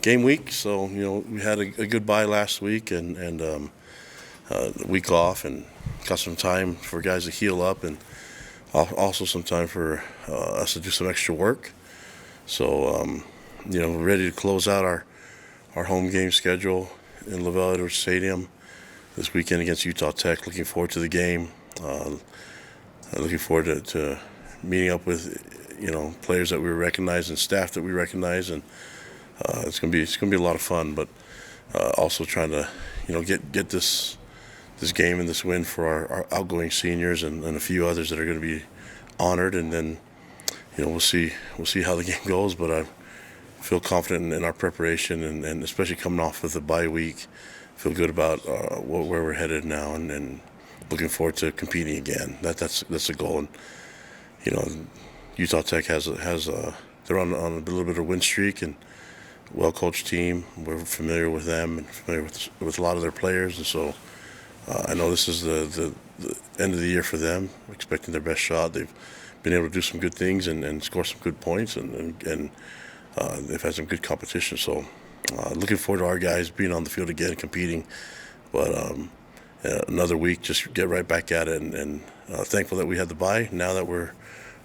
game week, so we had a good bye last week and a week off, and got some time for guys to heal up, and also some time for us to do some extra work. So we're ready to close out our home game schedule in Lavelle Edwards Stadium this weekend against Utah Tech. Looking forward to the game. Looking forward to meeting up with players that we recognize and staff that we recognize, and it's gonna be a lot of fun. But also trying to get this game and this win for our outgoing seniors and a few others that are going to be honored, and then we'll see how the game goes. But I feel confident in our preparation, and especially coming off with a bye week, feel good about where we're headed now, and looking forward to competing again. That's the goal. And Utah Tech they're on a little bit of win streak, and well-coached team. We're familiar with them and familiar with a lot of their players, and so I know this is the end of the year for them. Expecting their best shot. They've been able to do some good things and score some good points, and they've had some good competition. So looking forward to our guys being on the field again, competing. But another week, just get right back at it, and thankful that we had the bye. Now that we're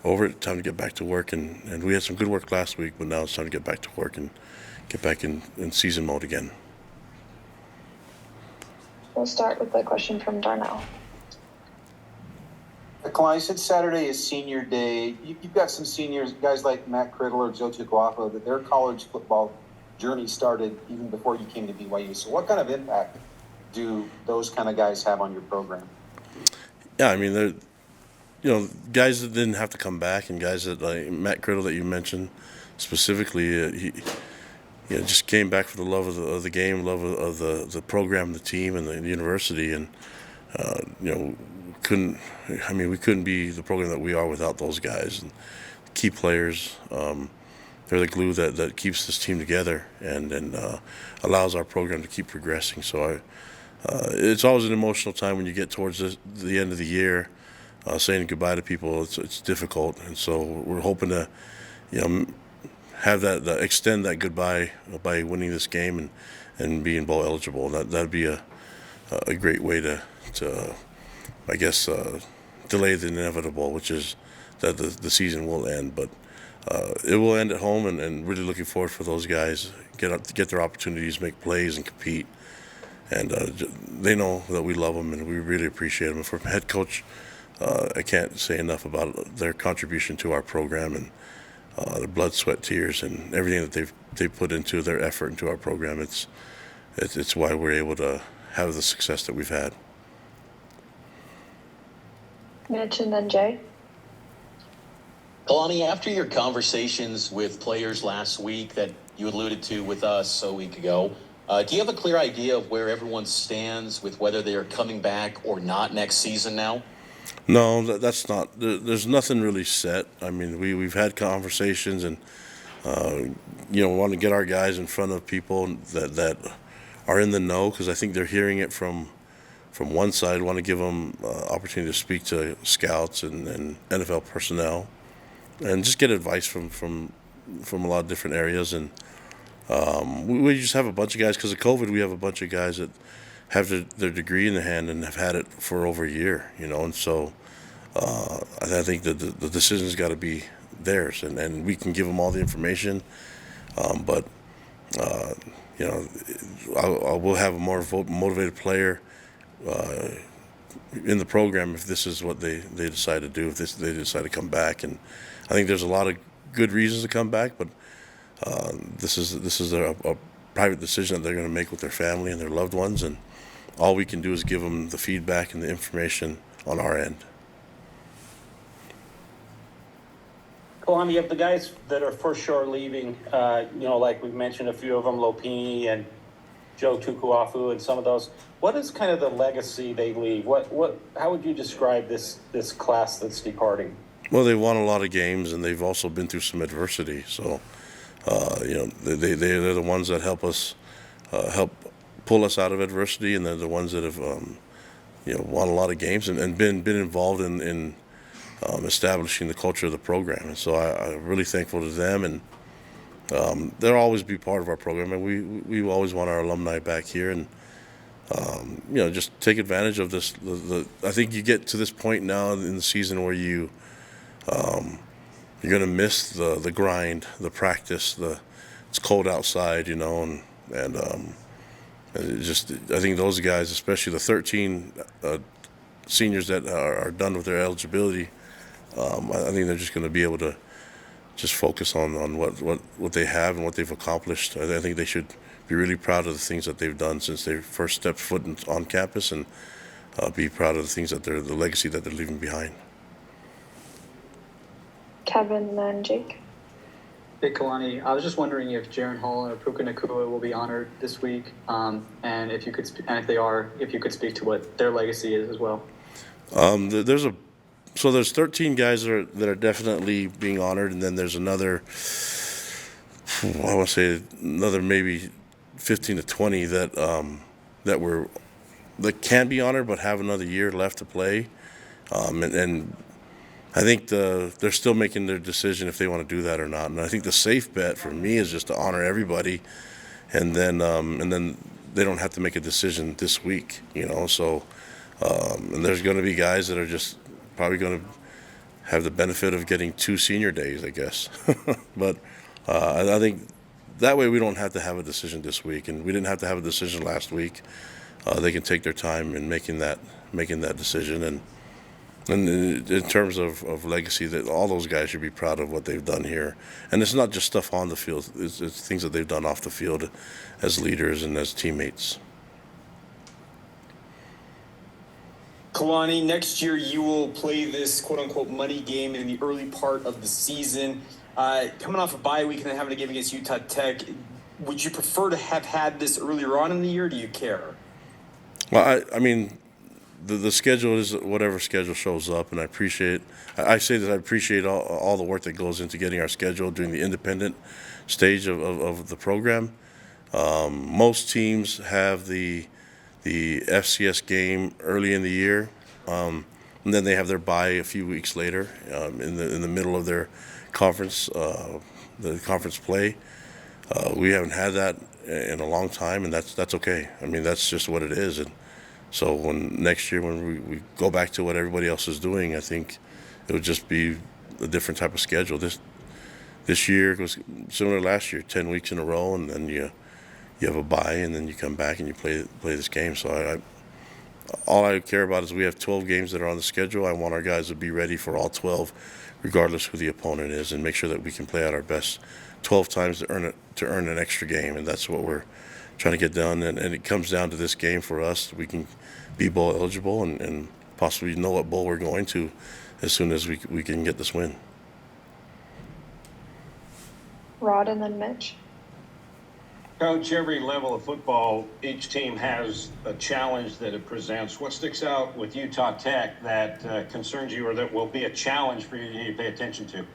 over it, time to get back to work, and we had some good work last week, but now it's time to get back to work and get back in season mode again. We'll start with the question from Darnell. Kalani, you said Saturday is senior day. You've got some seniors, guys like Matt Criddle or Joe Tukwafo, that their college football journey started even before you came to BYU. So what kind of impact do those kind of guys have on your program? Yeah, I mean, they're guys that didn't have to come back, and guys that, like Matt Criddle that you mentioned specifically, he just came back for the love of the game, love of the program, the team, and the university, and we couldn't be the program that we are without those guys. And key players, they're the glue that keeps this team together and allows our program to keep progressing. So it's always an emotional time when you get towards the end of the year. Saying goodbye to people, it's difficult, and so we're hoping to have that extend that goodbye by winning this game and being bowl eligible. That'd be a great way to I guess delay the inevitable, which is that the season will end. But it will end at home, and really looking forward for those guys get their opportunities, make plays, and compete. And they know that we love them and we really appreciate them. And from head coach, I can't say enough about their contribution to our program and their blood, sweat, tears, and everything that they've put into their effort into our program. It's why we're able to have the success that we've had. Mitch and then Jay. Kalani, after your conversations with players last week that you alluded to with us a week ago, do you have a clear idea of where everyone stands with whether they are coming back or not next season now? No, that's not. There's nothing really set. I mean, we've had conversations, and want to get our guys in front of people that are in the know, because I think they're hearing it from one side. Want to give them opportunity to speak to scouts and NFL personnel, and just get advice from a lot of different areas. And we just have a bunch of guys, because of COVID. We have a bunch of guys that have their degree in the hand and have had it for over a year, and so I think that the decision's got to be theirs, and we can give them all the information, but I will have a more motivated player in the program if this is what they decide to do, if they decide to come back. And I think there's a lot of good reasons to come back, but this is a private decision that they're going to make with their family and their loved ones, and all we can do is give them the feedback and the information on our end. Kalani, of the guys that are for sure leaving, like we've mentioned a few of them, Lopini and Joe Tukwafo and some of those, what is kind of the legacy they leave? How would you describe this class that's departing? Well, they won a lot of games, and they've also been through some adversity. So, they're the ones that help pull us out of adversity, and they're the ones that have, won a lot of games and been involved in establishing the culture of the program. And so I'm really thankful to them, and they'll always be part of our program, and we always want our alumni back here, and just take advantage of this. I think you get to this point now in the season where you're gonna miss the grind, the practice, it's cold outside, and I think those guys, especially the 13 seniors that are done with their eligibility, I think they're just going to be able to just focus on what they have and what they've accomplished. I think they should be really proud of the things that they've done since they first stepped foot on campus, and be proud of the things the legacy that they're leaving behind. Kevin, then Jake. Hey, Kalani, I was just wondering if Jaron Hall or Puka Nakua will be honored this week, and if you could, and if they are, if you could speak to what their legacy is as well. There's 13 guys that are definitely being honored, and then there's another, I want to say another maybe 15 to 20 that can be honored but have another year left to play, and I think they're still making their decision if they want to do that or not. And I think the safe bet for me is just to honor everybody, and then they don't have to make a decision this week, So, and there's going to be guys that are just probably going to have the benefit of getting 2 senior days, I guess. But I think that way we don't have to have a decision this week, and we didn't have to have a decision last week. They can take their time in making that decision, and in terms of legacy, that all those guys should be proud of what they've done here. And it's not just stuff on the field; it's things that they've done off the field as leaders and as teammates. Kalani, next year you will play this quote-unquote money game in the early part of the season. Coming off a bye week and then having a game against Utah Tech, would you prefer to have had this earlier on in the year, or do you care? Well, I mean, the schedule is whatever schedule shows up, and I appreciate all the work that goes into getting our schedule during the independent stage of the program. Most teams have the FCS game early in the year, and then they have their bye a few weeks later, in the middle of their conference, the conference play. We haven't had that in a long time, and that's okay. I mean, that's just what it is. And so next year when we go back to what everybody else is doing, I think it would just be a different type of schedule. This year was similar to last year, 10 weeks in a row, and then you have a bye, and then you come back and you play this game. So all I care about is we have 12 games that are on the schedule. I want our guys to be ready for all 12, regardless who the opponent is, and make sure that we can play at our best 12 times to earn an extra game, and that's what we're trying to get done. And it comes down to this game for us. We can be bowl eligible and possibly know what bowl we're going to as soon as we can get this win. Rod, and then Mitch. Coach, every level of football, each team has a challenge that it presents. What sticks out with Utah Tech that concerns you, or that will be a challenge for you to pay attention to?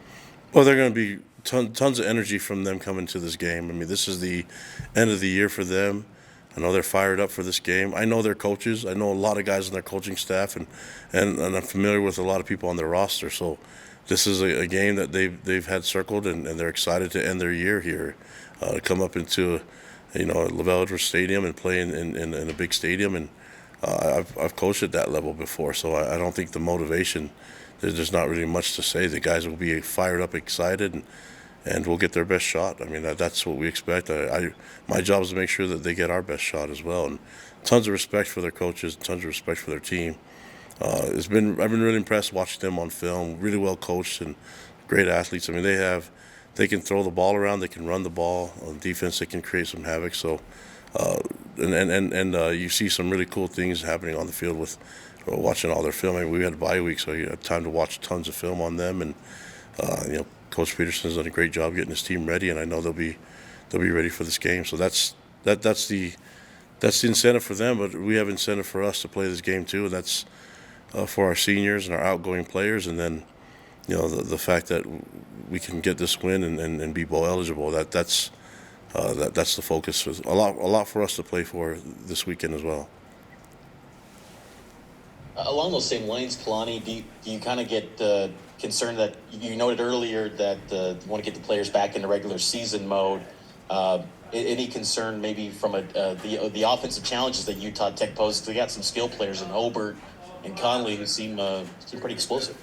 Well, they're going to be tons of energy from them coming to this game. I mean, this is the end of the year for them. I know they're fired up for this game. I know their coaches. I know a lot of guys on their coaching staff, and I'm familiar with a lot of people on their roster. So this is a game that they've had circled, and they're excited to end their year here, to come up into LaVell Edwards Stadium and play in a big stadium. And I've coached at that level before, so I don't think the motivation, there's not really much to say. The guys will be fired up, excited, and we'll get their best shot. I mean, that's what we expect. My job is to make sure that they get our best shot as well. And tons of respect for their coaches, tons of respect for their team. I've been really impressed watching them on film. Really well coached and great athletes. I mean, they can throw the ball around, they can run the ball. On defense, they can create some havoc. So, you see some really cool things happening on the field with watching all their film. I mean, we had a bye week, so you had time to watch tons of film on them. And Coach Peterson's done a great job getting his team ready, and I know they'll be ready for this game. So that's the incentive for them, but we have incentive for us to play this game too. And that's for our seniors and our outgoing players, and then the fact that we can get this win and be bowl eligible. That's the focus. A lot for us to play for this weekend as well. Along those same lines, Kalani, do you kind of get concerned that you noted earlier that you want to get the players back into regular season mode? Any concern maybe from the offensive challenges that Utah Tech poses? We got some skill players in Obert and Conley who seem pretty explosive.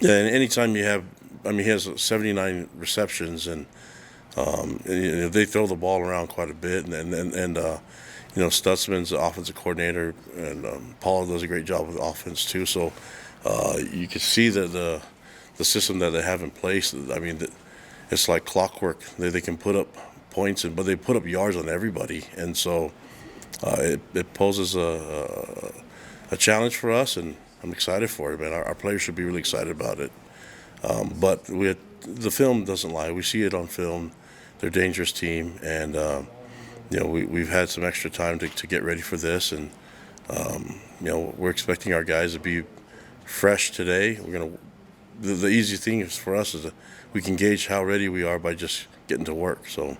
Yeah, and anytime you have, I mean, he has 79 receptions, and they throw the ball around quite a bit, and Stutzman's the offensive coordinator, and Paul does a great job with offense too. So you can see that the system that they have in place. I mean, it's like clockwork. They can put up points, but they put up yards on everybody, and so it poses a challenge for us, and I'm excited for it, man. Our players should be really excited about it. But the film doesn't lie. We see it on film. They're a dangerous team, and we've had some extra time to get ready for this, and we're expecting our guys to be fresh today. The easy thing is for us is that we can gauge how ready we are by just getting to work. So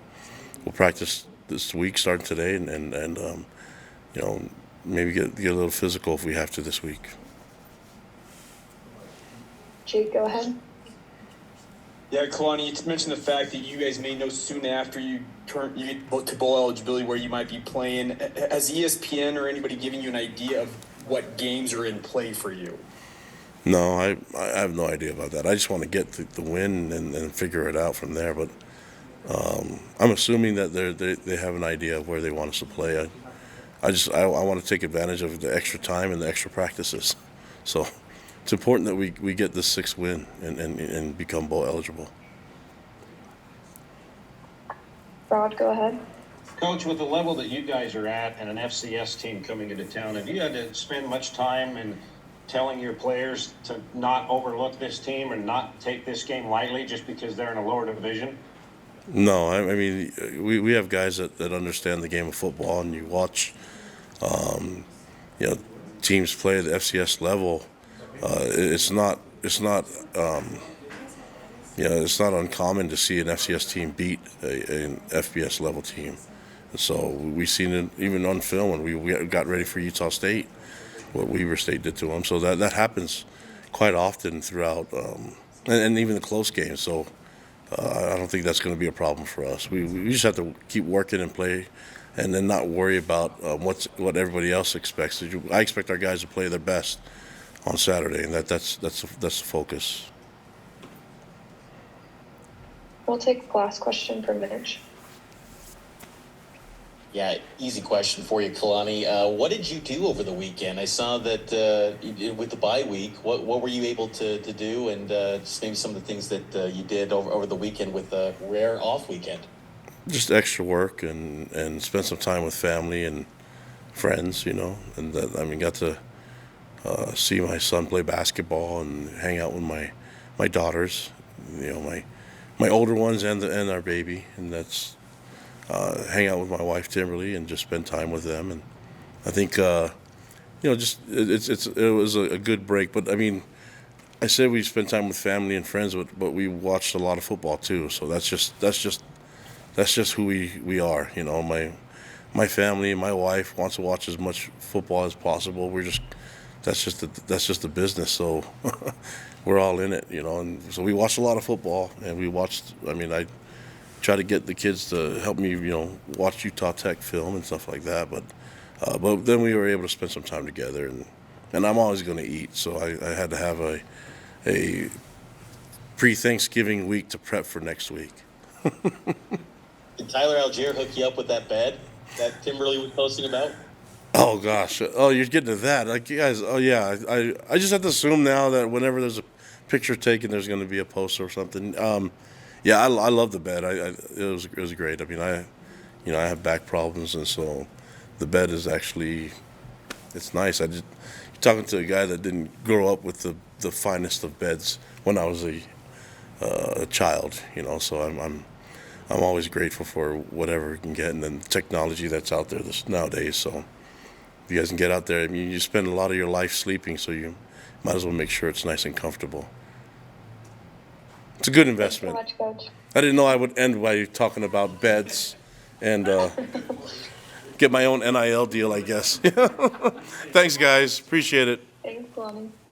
we'll practice this week, starting today, and maybe get a little physical if we have to this week. Jake, go ahead. Yeah, Kalani, you mentioned the fact that you guys may know soon after you get to bowl eligibility where you might be playing. Has ESPN or anybody given you an idea of what games are in play for you? No, I have no idea about that. I just want to get the win and figure it out from there. But I'm assuming that they have an idea of where they want us to play. I want to take advantage of the extra time and the extra practices. So it's important that we get this 6th win and become bowl eligible. Rod, go ahead. Coach, with the level that you guys are at and an FCS team coming into town, have you had to spend much time in telling your players to not overlook this team and not take this game lightly just because they're in a lower division? No, I mean, we have guys that understand the game of football, and you watch teams play at the FCS level. It's not uncommon to see an FCS team beat an FBS level team. And so we've seen it even on film when we got ready for Utah State, what Weber State did to them. So that happens quite often throughout, and even the close games. So I don't think that's going to be a problem for us. We just have to keep working and play, and then not worry about what everybody else expects. I expect our guys to play their best on Saturday, and that's the focus. We'll take the last question from Mitch. Yeah, easy question for you, Kalani. What did you do over the weekend? I saw that with the bye week, what were you able to do, and just maybe some of the things that you did over the weekend with a rare off weekend? Just extra work and spend some time with family and friends, and got to see my son play basketball and hang out with my daughters, my older ones and our baby, and that's hang out with my wife Timberly and just spend time with them. And I think it was a good break. But I mean, I said we spent time with family and friends, but we watched a lot of football too. So that's just who we are. My family and my wife wants to watch as much football as possible. That's just the business. So we're all in it, And so we watched a lot of football, and I try to get the kids to help me, watch Utah Tech film and stuff like that. But then we were able to spend some time together, and I'm always going to eat, so I had to have a pre-Thanksgiving week to prep for next week. Did Tyler Algier hook you up with that bed that Timberly was posting about? Oh gosh! Oh, you're getting to that, like you guys. Oh yeah, I just have to assume now that whenever there's a picture taken, there's going to be a poster or something. Yeah, I love the bed. It was great. I mean, I have back problems, and so the bed is actually, it's nice. You're talking to a guy that didn't grow up with the finest of beds when I was a child, So I'm always grateful for whatever we can get, and then the technology that's out there nowadays. So if you guys can get out there, I mean, you spend a lot of your life sleeping, so you might as well make sure it's nice and comfortable. It's a good investment. Thanks so much, Coach. I didn't know I would end by talking about beds and get my own NIL deal, I guess. Thanks, guys. Appreciate it. Thanks, Kalani.